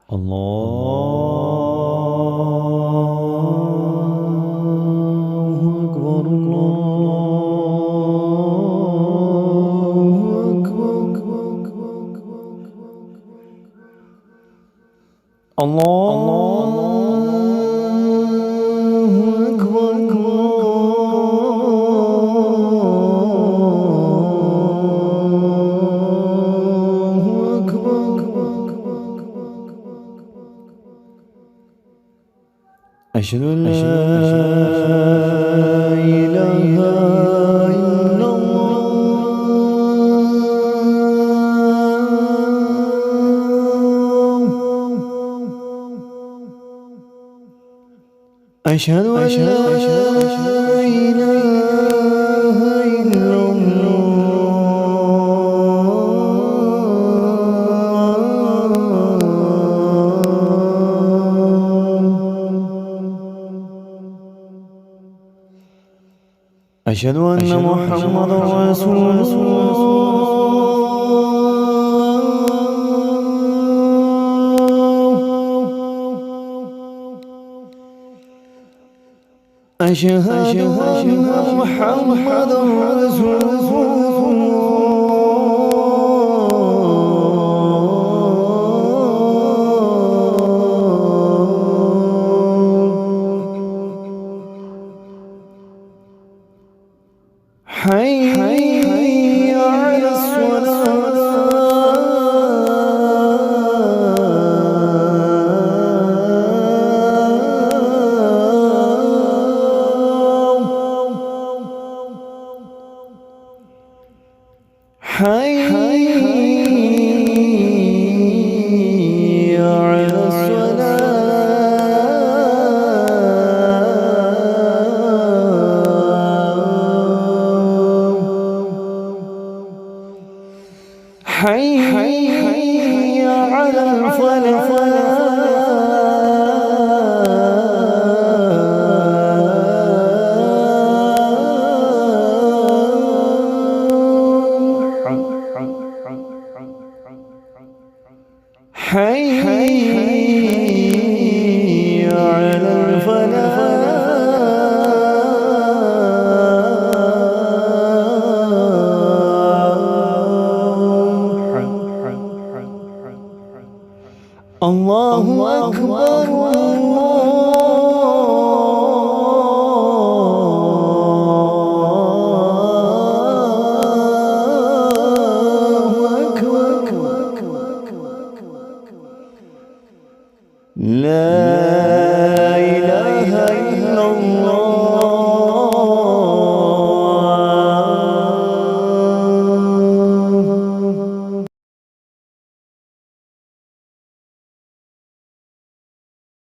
الله أكبر أشهد أن لا إله إلا الله أشهد أن لا إله إلا أشهد أن محمدا رسول الله أشهد أن محمدا رسول الله حي على الصلاة حي على حي على الفلاح حي على الفلاح الله أكبر الله أكبر لا